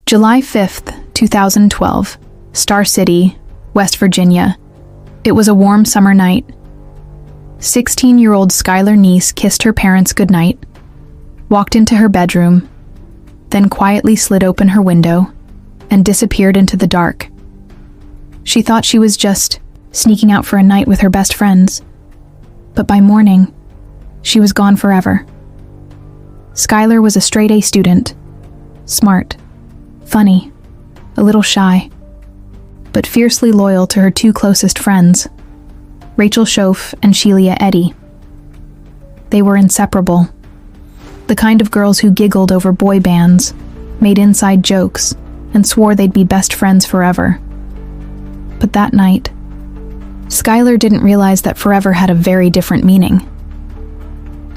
July 5th, 2012, Star City, West Virginia. It was a warm summer night. 16-year-old Skylar Neese kissed her parents goodnight, walked into her bedroom, then quietly slid open her window and disappeared into the dark. She thought she was just sneaking out for a night with her best friends, but by morning, she was gone forever. Skylar was a straight-A student, smart, funny, a little shy, but fiercely loyal to her two closest friends, Shoaf and Shelia Eddy. They were inseparable, the kind of girls who giggled over boy bands, made inside jokes, and swore they'd be best friends forever. But that night, Skylar didn't realize that forever had a very different meaning.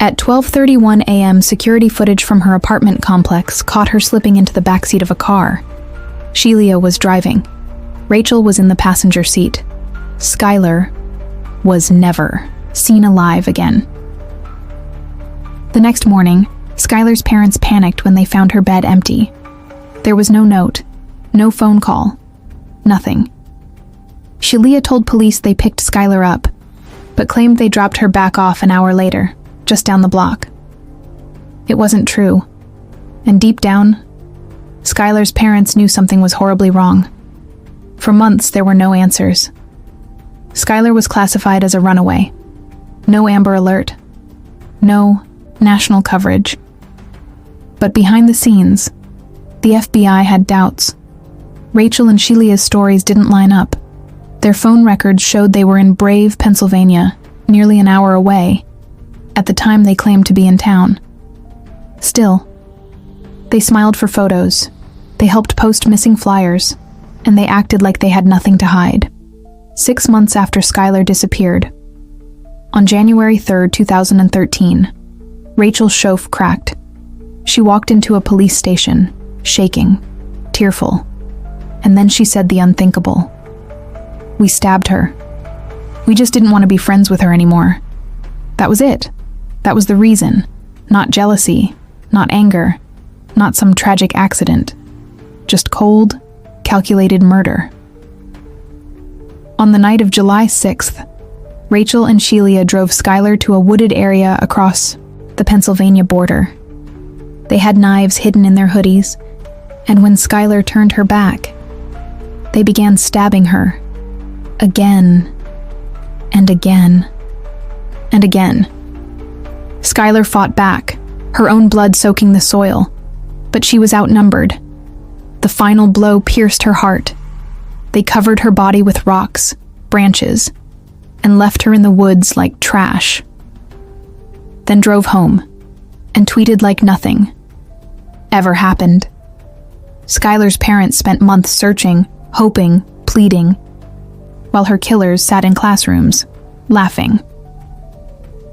At 12:31 a.m., security footage from her apartment complex caught her slipping into the backseat of a car. Shelia was driving. Rachel was in the passenger seat. Skylar was never seen alive again. The next morning, Skylar's parents panicked when they found her bed empty. There was no note, no phone call, nothing. Shelia told police they picked Skylar up, but claimed they dropped her back off an hour later, just down the block. It wasn't true, and deep down, Skylar's parents knew something was horribly wrong. For months, there were no answers. Skylar was classified as a runaway. No Amber Alert. No national coverage. But behind the scenes, the FBI had doubts. Rachel and Shelia's stories didn't line up. Their phone records showed they were in Brave, Pennsylvania, nearly an hour away, at the time they claimed to be in town. Still, they smiled for photos, they helped post missing flyers, and they acted like they had nothing to hide. 6 months after Skylar disappeared, on January 3rd, 2013, Rachel's Shoaf cracked. She walked into a police station, shaking, tearful, and then she said the unthinkable. "We stabbed her. We just didn't want to be friends with her anymore. That was it. That was the reason. Not jealousy, not anger, not some tragic accident. Just cold, calculated murder." On the night of July 6th, Rachel and Shelia drove Skylar to a wooded area across the Pennsylvania border. They had knives hidden in their hoodies, and when Skylar turned her back, they began stabbing her again and again and again. Skylar fought back, her own blood soaking the soil, but she was outnumbered. The final blow pierced her heart. They covered her body with rocks, branches, and left her in the woods like trash. Then drove home and tweeted like nothing ever happened. Skylar's parents spent months searching, hoping, pleading, while her killers sat in classrooms, laughing.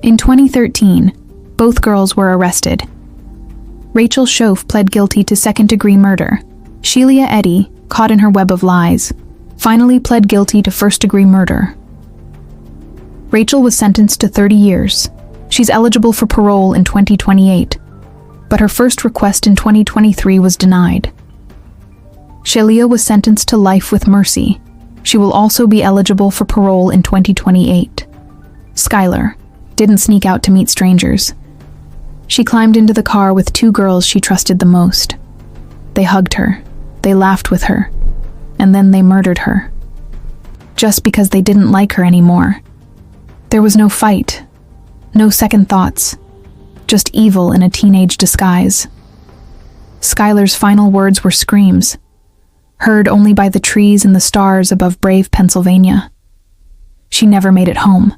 In 2013, both girls were arrested. Rachel Shoaf pled guilty to second-degree murder. Shelia Eddy, caught in her web of lies, finally pled guilty to first-degree murder. Rachel was sentenced to 30 years. She's eligible for parole in 2028, but her first request in 2023 was denied. Shelia was sentenced to life with mercy. She will also be eligible for parole in 2028. Skylar didn't sneak out to meet strangers. She climbed into the car with two girls she trusted the most. They hugged her, they laughed with her, and then they murdered her. Just because they didn't like her anymore. There was no fight, no second thoughts, just evil in a teenage disguise. Skylar's final words were screams, heard only by the trees and the stars above Brave, Pennsylvania. She never made it home.